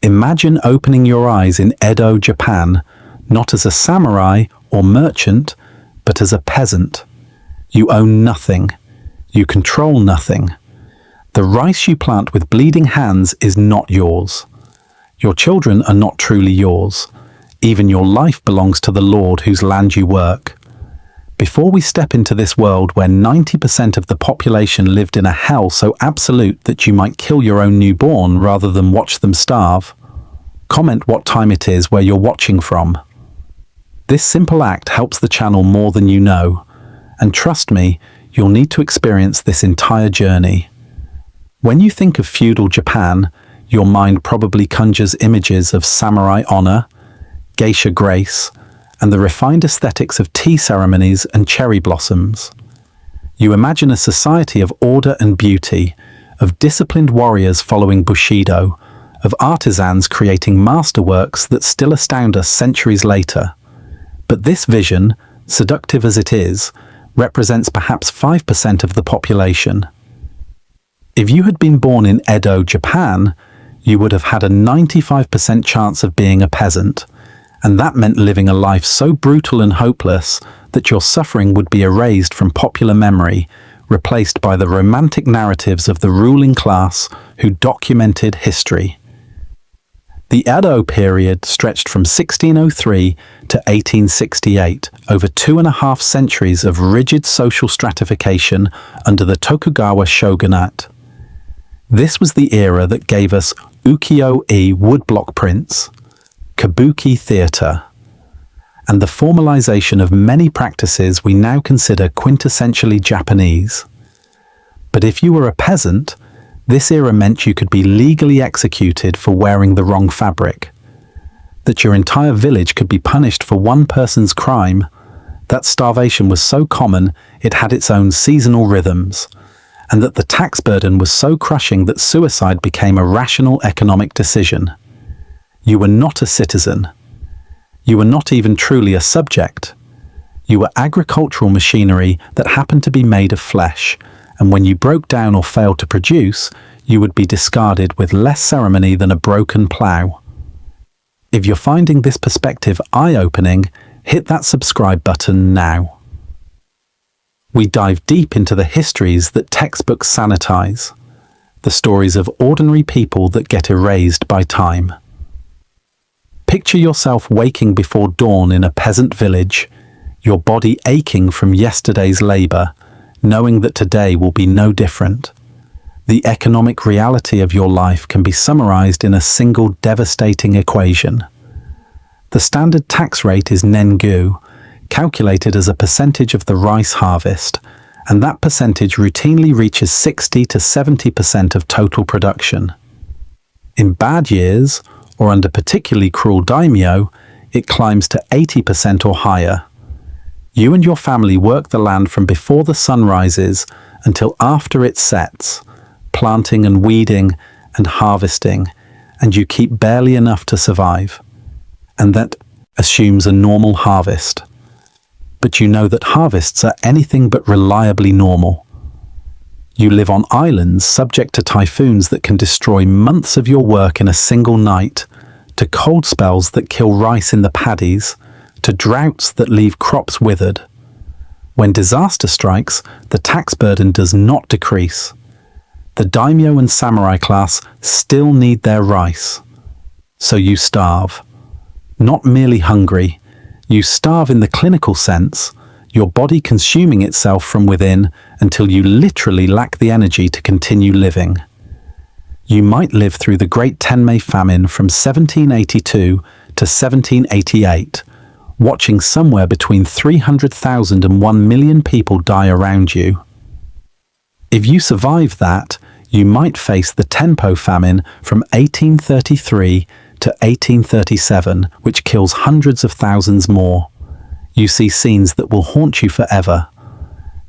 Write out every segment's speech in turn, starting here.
Imagine opening your eyes in Edo, Japan, not as a samurai or merchant, but as a peasant. You own nothing. You control nothing. The rice you plant with bleeding hands is not yours. Your children are not truly yours. Even your life belongs to the Lord whose land you work. Before we step into this world where 90% of the population lived in a hell so absolute that you might kill your own newborn rather than watch them starve, comment what time it is where you're watching from. This simple act helps the channel more than you know, and trust me, you'll need to experience this entire journey. When you think of feudal Japan, your mind probably conjures images of samurai honor, geisha grace, and the refined aesthetics of tea ceremonies and cherry blossoms. You imagine a society of order and beauty, of disciplined warriors following Bushido, of artisans creating masterworks that still astound us centuries later. But this vision, seductive as it is, represents perhaps 5% of the population. If you had been born in Edo, Japan, you would have had a 95% chance of being a peasant, and that meant living a life so brutal and hopeless that your suffering would be erased from popular memory, replaced by the romantic narratives of the ruling class who documented history. The Edo period stretched from 1603 to 1868, over 2.5 centuries of rigid social stratification under the Tokugawa shogunate. This was the era that gave us ukiyo-e woodblock prints, kabuki theatre, and the formalization of many practices we now consider quintessentially Japanese. But if you were a peasant, this era meant you could be legally executed for wearing the wrong fabric, that your entire village could be punished for one person's crime, that starvation was so common it had its own seasonal rhythms, and that the tax burden was so crushing that suicide became a rational economic decision. You were not a citizen. You were not even truly a subject. You were agricultural machinery that happened to be made of flesh, and when you broke down or failed to produce, you would be discarded with less ceremony than a broken plough. If you're finding this perspective eye-opening, hit that subscribe button now. We dive deep into the histories that textbooks sanitize, the stories of ordinary people that get erased by time. Picture yourself waking before dawn in a peasant village, your body aching from yesterday's labor, knowing that today will be no different. The economic reality of your life can be summarized in a single devastating equation. The standard tax rate is nengu, calculated as a percentage of the rice harvest, and that percentage routinely reaches 60 to 70% of total production. In bad years, or under particularly cruel daimyo, it climbs to 80% or higher. You and your family work the land from before the sun rises until after it sets, planting and weeding and harvesting, and you keep barely enough to survive. And that assumes a normal harvest. But you know that harvests are anything but reliably normal. You live on islands subject to typhoons that can destroy months of your work in a single night, to cold spells that kill rice in the paddies, to droughts that leave crops withered. When disaster strikes, the tax burden does not decrease. The daimyo and samurai class still need their rice. So you starve. Not merely hungry, you starve in the clinical sense, your body consuming itself from within until you literally lack the energy to continue living. You might live through the Great Tenmei famine from 1782 to 1788, watching somewhere between 300,000 and 1 million people die around you. If you survive that, you might face the Tenpo famine from 1833 to 1837, which kills hundreds of thousands more. You see scenes that will haunt you forever.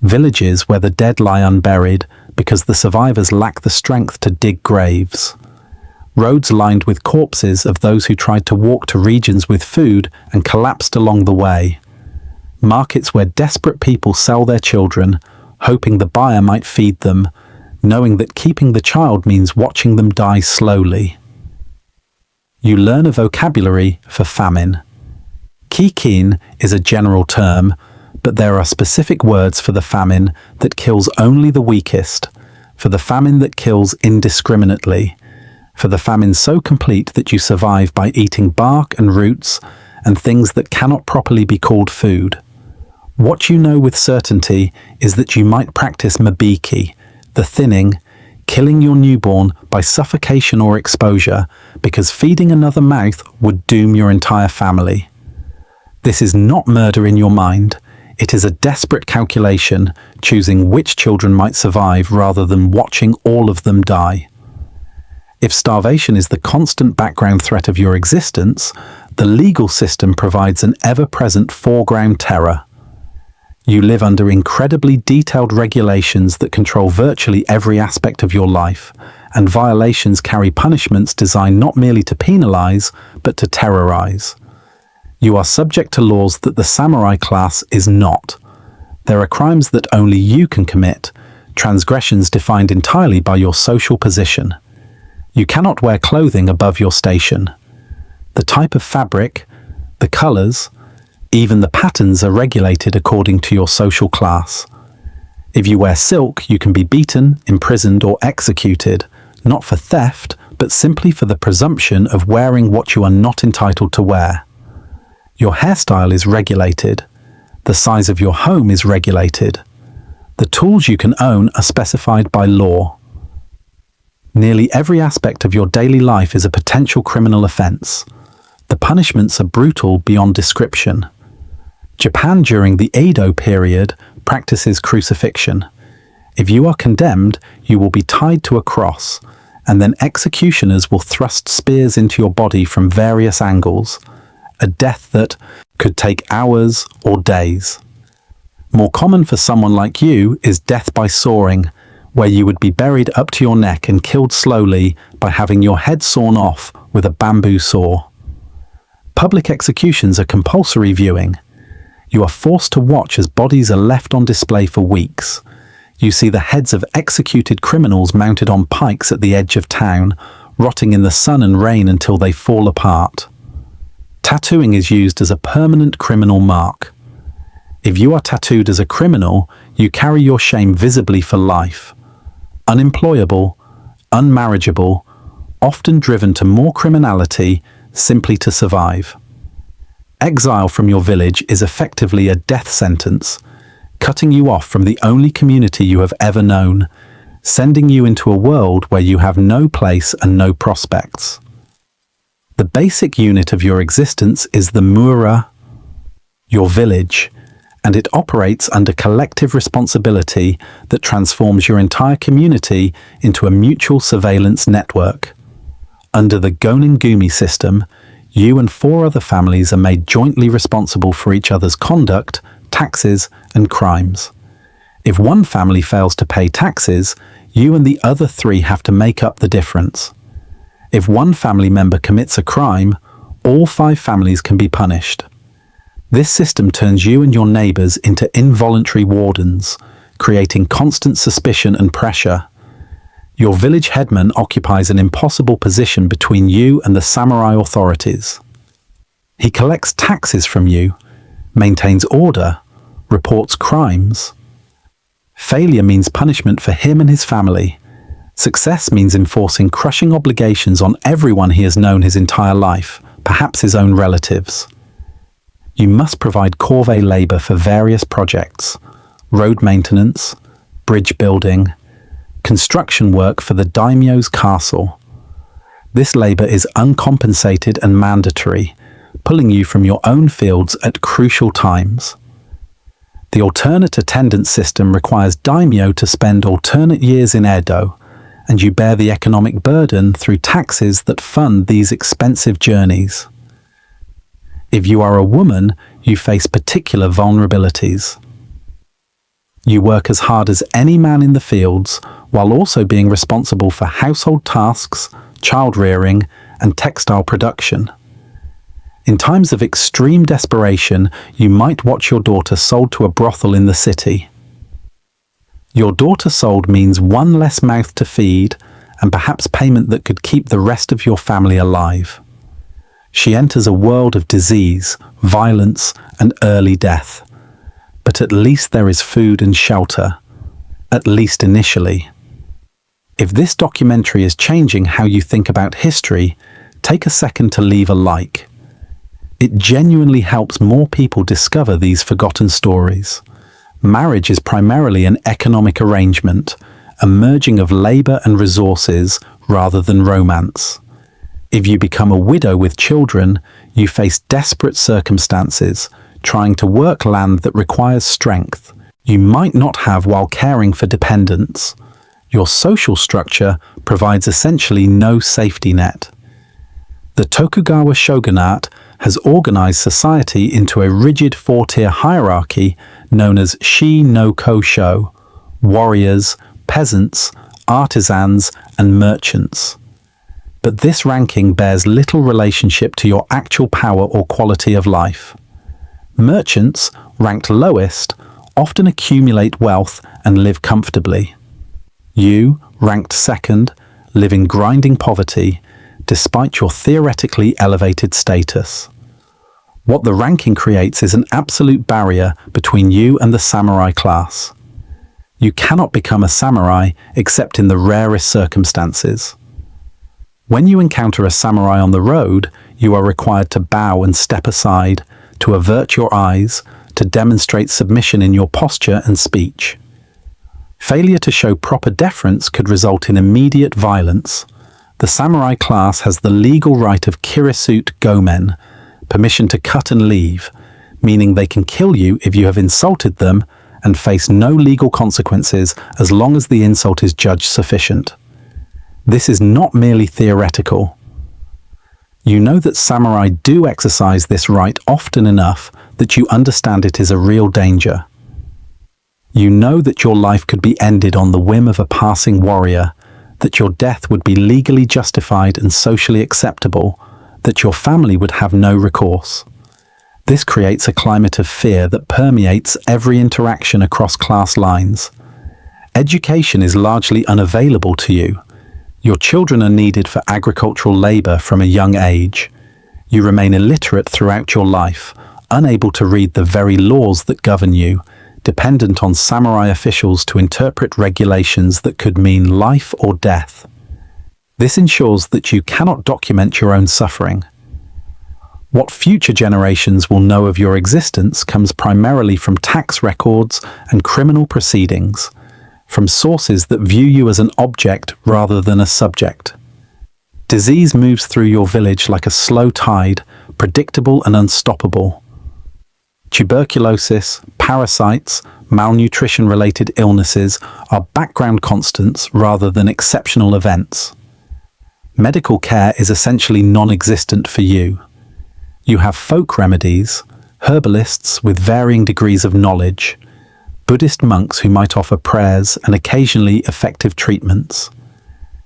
Villages where the dead lie unburied because the survivors lack the strength to dig graves. Roads lined with corpses of those who tried to walk to regions with food and collapsed along the way. Markets where desperate people sell their children, hoping the buyer might feed them, knowing that keeping the child means watching them die slowly. You learn a vocabulary for famine. Kikin is a general term, but there are specific words for the famine that kills only the weakest, for the famine that kills indiscriminately, for the famine so complete that you survive by eating bark and roots and things that cannot properly be called food. What you know with certainty is that you might practice mabiki, the thinning, killing your newborn by suffocation or exposure, because feeding another mouth would doom your entire family. This is not murder in your mind. It is a desperate calculation, choosing which children might survive rather than watching all of them die. If starvation is the constant background threat of your existence, the legal system provides an ever-present foreground terror. You live under incredibly detailed regulations that control virtually every aspect of your life, and violations carry punishments designed not merely to penalize, but to terrorize. You are subject to laws that the samurai class is not. There are crimes that only you can commit, transgressions defined entirely by your social position. You cannot wear clothing above your station. The type of fabric, the colors, even the patterns are regulated according to your social class. If you wear silk, you can be beaten, imprisoned, or executed, not for theft, but simply for the presumption of wearing what you are not entitled to wear. Your hairstyle is regulated. The size of your home is regulated. The tools you can own are specified by law. Nearly every aspect of your daily life is a potential criminal offense. The punishments are brutal beyond description. Japan during the Edo period practices crucifixion. If you are condemned, you will be tied to a cross, and then executioners will thrust spears into your body from various angles, a death that could take hours or days. More common for someone like you is death by sawing, where you would be buried up to your neck and killed slowly by having your head sawn off with a bamboo saw. Public executions are compulsory viewing. You are forced to watch as bodies are left on display for weeks. You see the heads of executed criminals mounted on pikes at the edge of town, rotting in the sun and rain until they fall apart. Tattooing is used as a permanent criminal mark. If you are tattooed as a criminal, you carry your shame visibly for life. Unemployable, unmarriageable, often driven to more criminality simply to survive. Exile from your village is effectively a death sentence, cutting you off from the only community you have ever known, sending you into a world where you have no place and no prospects. The basic unit of your existence is the mura, your village, and it operates under collective responsibility that transforms your entire community into a mutual surveillance network. Under the Gonengumi system, you and 4 other families are made jointly responsible for each other's conduct, taxes, and crimes. If one family fails to pay taxes, you and the other 3 have to make up the difference. If one family member commits a crime, all 5 families can be punished. This system turns you and your neighbors into involuntary wardens, creating constant suspicion and pressure. Your village headman occupies an impossible position between you and the samurai authorities. He collects taxes from you, maintains order, reports crimes. Failure means punishment for him and his family. Success means enforcing crushing obligations on everyone he has known his entire life, perhaps his own relatives. You must provide corvée labor for various projects: road maintenance, bridge building, construction work for the daimyo's castle. This labor is uncompensated and mandatory, pulling you from your own fields at crucial times. The alternate attendance system requires daimyo to spend alternate years in Edo, and you bear the economic burden through taxes that fund these expensive journeys. If you are a woman, you face particular vulnerabilities. You work as hard as any man in the fields, while also being responsible for household tasks, child rearing, and textile production. In times of extreme desperation, you might watch your daughter sold to a brothel in the city. Your daughter sold means one less mouth to feed, and perhaps payment that could keep the rest of your family alive. She enters a world of disease, violence, and early death. But at least there is food and shelter, at least initially. If this documentary is changing how you think about history, take a second to leave a like. It genuinely helps more people discover these forgotten stories. Marriage is primarily an economic arrangement, a merging of labor and resources rather than romance. If you become a widow with children, you face desperate circumstances, trying to work land that requires strength you might not have while caring for dependents. Your social structure provides essentially no safety net. The Tokugawa shogunate has organized society into a rigid four-tier hierarchy known as shi no kosho: warriors, peasants, artisans, and merchants. But this ranking bears little relationship to your actual power or quality of life. Merchants, ranked lowest, often accumulate wealth and live comfortably. You, ranked second, live in grinding poverty, despite your theoretically elevated status. What the ranking creates is an absolute barrier between you and the samurai class. You cannot become a samurai except in the rarest circumstances. When you encounter a samurai on the road, you are required to bow and step aside, to avert your eyes, to demonstrate submission in your posture and speech. Failure to show proper deference could result in immediate violence. The samurai class has the legal right of kirisute gomen, permission to cut and leave, meaning they can kill you if you have insulted them and face no legal consequences as long as the insult is judged sufficient. This is not merely theoretical. You know that samurai do exercise this right often enough that you understand it is a real danger. You know that your life could be ended on the whim of a passing warrior, that your death would be legally justified and socially acceptable, that your family would have no recourse. This creates a climate of fear that permeates every interaction across class lines. Education is largely unavailable to you. Your children are needed for agricultural labor from a young age. You remain illiterate throughout your life, unable to read the very laws that govern you, dependent on samurai officials to interpret regulations that could mean life or death. This ensures that you cannot document your own suffering. What future generations will know of your existence comes primarily from tax records and criminal proceedings, from sources that view you as an object rather than a subject. Disease moves through your village like a slow tide, predictable and unstoppable. Tuberculosis, parasites, malnutrition-related illnesses are background constants rather than exceptional events. Medical care is essentially non-existent for you. You have folk remedies, herbalists with varying degrees of knowledge, Buddhist monks who might offer prayers and occasionally effective treatments.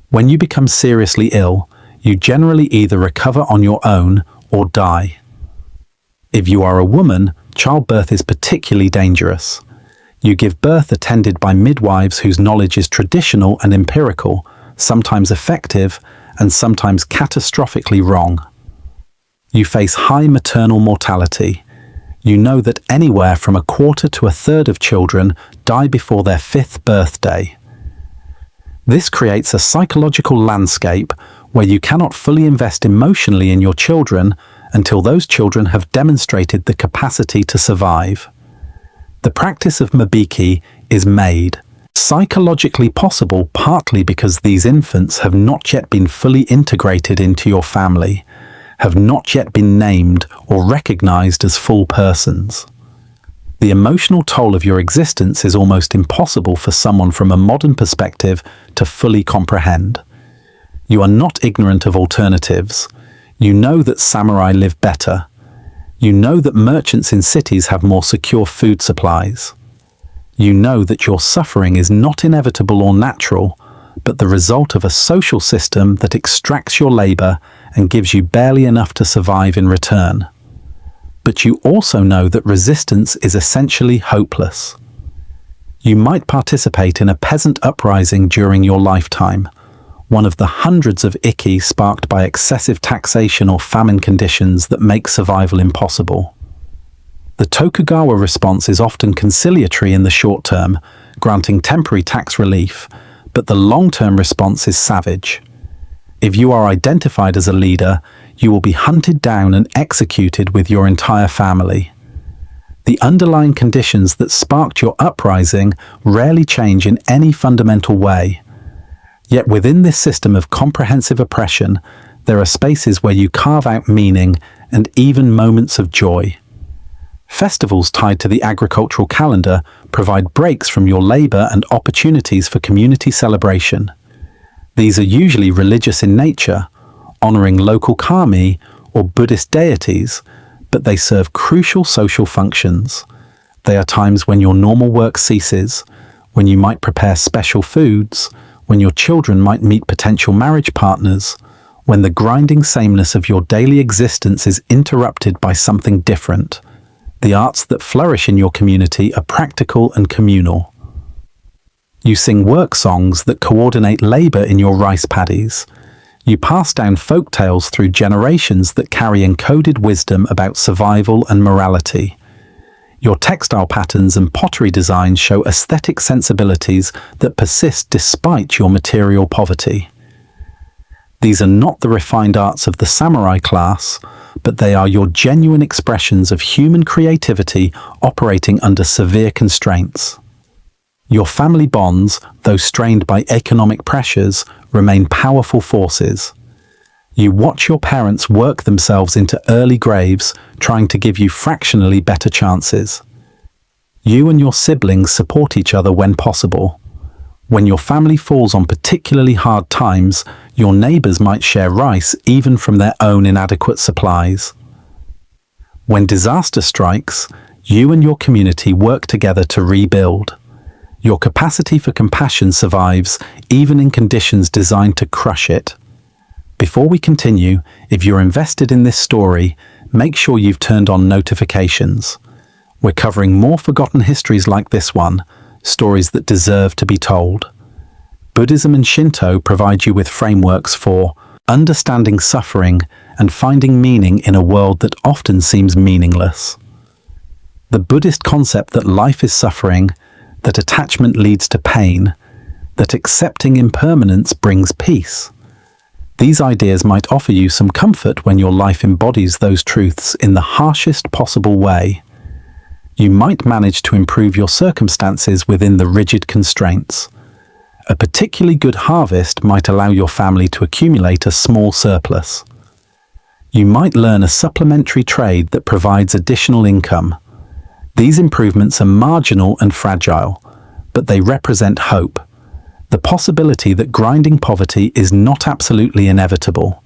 When you become seriously ill, you generally either recover on your own or die. If you are a woman, childbirth is particularly dangerous. You give birth attended by midwives whose knowledge is traditional and empirical, sometimes effective, and sometimes catastrophically wrong. You face high maternal mortality. You know that anywhere from a quarter to a third of children die before their 5th birthday. This creates a psychological landscape where you cannot fully invest emotionally in your children until those children have demonstrated the capacity to survive. The practice of mabiki is made psychologically possible partly because these infants have not yet been fully integrated into your family, have not yet been named or recognized as full persons. The emotional toll of your existence is almost impossible for someone from a modern perspective to fully comprehend. You are not ignorant of alternatives. You know that samurai live better. You know that merchants in cities have more secure food supplies. You know that your suffering is not inevitable or natural, but the result of a social system that extracts your labor and gives you barely enough to survive in return. But you also know that resistance is essentially hopeless. You might participate in a peasant uprising during your lifetime, one of the hundreds of ikki sparked by excessive taxation or famine conditions that make survival impossible. The Tokugawa response is often conciliatory in the short term, granting temporary tax relief, but the long-term response is savage. If you are identified as a leader, you will be hunted down and executed with your entire family. The underlying conditions that sparked your uprising rarely change in any fundamental way. Yet within this system of comprehensive oppression, there are spaces where you carve out meaning and even moments of joy. Festivals tied to the agricultural calendar provide breaks from your labor and opportunities for community celebration. These are usually religious in nature, honoring local kami or Buddhist deities, but they serve crucial social functions. They are times when your normal work ceases, when you might prepare special foods, when your children might meet potential marriage partners, when the grinding sameness of your daily existence is interrupted by something different. The arts that flourish in your community are practical and communal. You sing work songs that coordinate labor in your rice paddies. You pass down folk tales through generations that carry encoded wisdom about survival and morality. Your textile patterns and pottery designs show aesthetic sensibilities that persist despite your material poverty. These are not the refined arts of the samurai class, but they are your genuine expressions of human creativity operating under severe constraints. Your family bonds, though strained by economic pressures, remain powerful forces. You watch your parents work themselves into early graves, trying to give you fractionally better chances. You and your siblings support each other when possible. When your family falls on particularly hard times, your neighbors might share rice even from their own inadequate supplies. When disaster strikes, you and your community work together to rebuild. Your capacity for compassion survives even in conditions designed to crush it. Before we continue, if you're invested in this story, make sure you've turned on notifications. We're covering more forgotten histories like this one, stories that deserve to be told. Buddhism and Shinto provide you with frameworks for understanding suffering and finding meaning in a world that often seems meaningless. The Buddhist concept that life is suffering, that attachment leads to pain, that accepting impermanence brings peace. These ideas might offer you some comfort when your life embodies those truths in the harshest possible way. You might manage to improve your circumstances within the rigid constraints. A particularly good harvest might allow your family to accumulate a small surplus. You might learn a supplementary trade that provides additional income. These improvements are marginal and fragile, but they represent hope. The possibility that grinding poverty is not absolutely inevitable.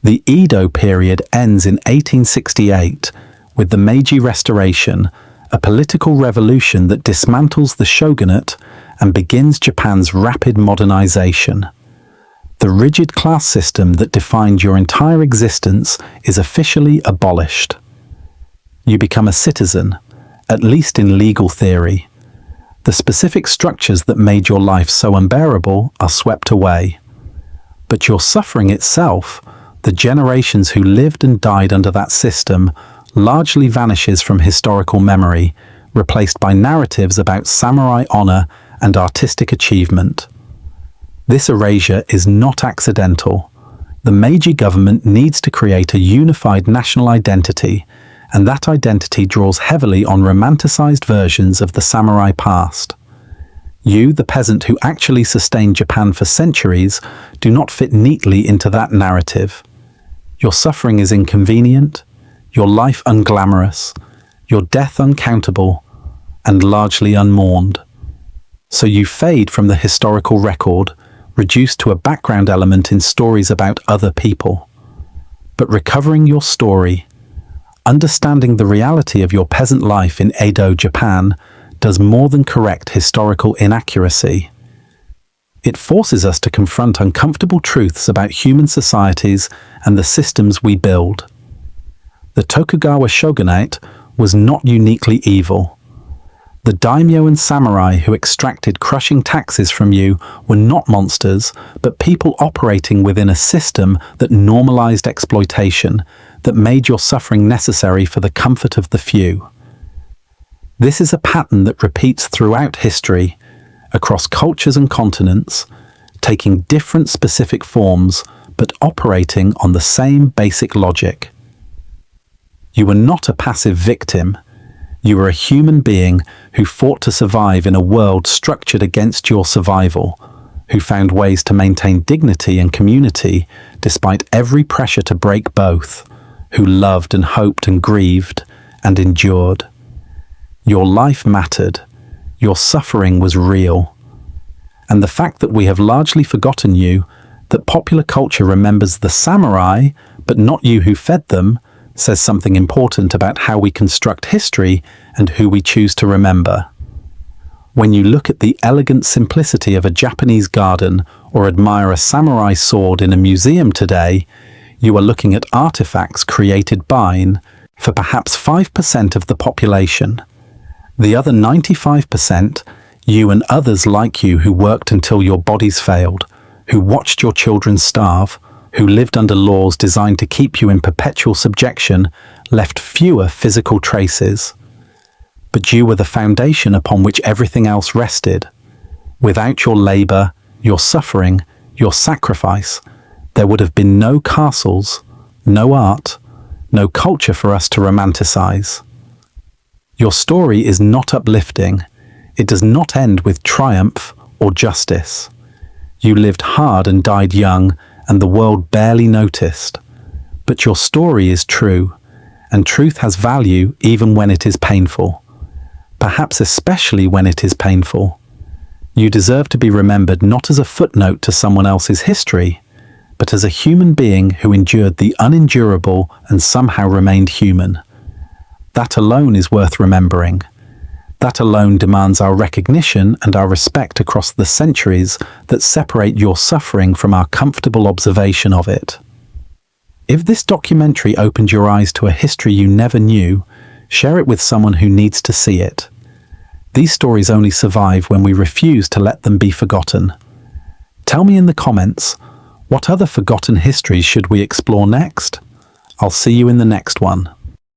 The Edo period ends in 1868 with the Meiji Restoration, a political revolution that dismantles the shogunate and begins Japan's rapid modernization. The rigid class system that defined your entire existence is officially abolished. You become a citizen, at least in legal theory. The specific structures that made your life so unbearable are swept away. But your suffering itself, the generations who lived and died under that system, largely vanishes from historical memory, replaced by narratives about samurai honor and artistic achievement. This erasure is not accidental. The Meiji government needs to create a unified national identity, and that identity draws heavily on romanticized versions of the samurai past. You, the peasant who actually sustained Japan for centuries, do not fit neatly into that narrative. Your suffering is inconvenient, your life unglamorous, your death uncountable, and largely unmourned. So you fade from the historical record, reduced to a background element in stories about other people. But recovering your story, understanding the reality of your peasant life in Edo Japan, does more than correct historical inaccuracy. It forces us to confront uncomfortable truths about human societies and the systems we build. The Tokugawa shogunate was not uniquely evil. The daimyo and samurai who extracted crushing taxes from you were not monsters, but people operating within a system that normalized exploitation, that made your suffering necessary for the comfort of the few. This is a pattern that repeats throughout history, across cultures and continents, taking different specific forms, but operating on the same basic logic. You were not a passive victim. You were a human being who fought to survive in a world structured against your survival, who found ways to maintain dignity and community despite every pressure to break both, who loved and hoped and grieved and endured. Your life mattered. Your suffering was real. And the fact that we have largely forgotten you, that popular culture remembers the samurai, but not you who fed them, says something important about how we construct history and who we choose to remember. When you look at the elegant simplicity of a Japanese garden or admire a samurai sword in a museum today, you are looking at artifacts created by, for perhaps 5% of the population. The other 95%, you and others like you who worked until your bodies failed, who watched your children starve, who lived under laws designed to keep you in perpetual subjection, left fewer physical traces. But you were the foundation upon which everything else rested. Without your labor, your suffering, your sacrifice, there would have been no castles, no art, no culture for us to romanticize. Your story is not uplifting. It does not end with triumph or justice. You lived hard and died young, and the world barely noticed. But your story is true, and truth has value even when it is painful. Perhaps especially when it is painful. You deserve to be remembered not as a footnote to someone else's history, but as a human being who endured the unendurable and somehow remained human. That alone is worth remembering. That alone demands our recognition and our respect across the centuries that separate your suffering from our comfortable observation of it. If this documentary opened your eyes to a history you never knew, share it with someone who needs to see it. These stories only survive when we refuse to let them be forgotten. Tell me in the comments, what other forgotten histories should we explore next? I'll see you in the next one.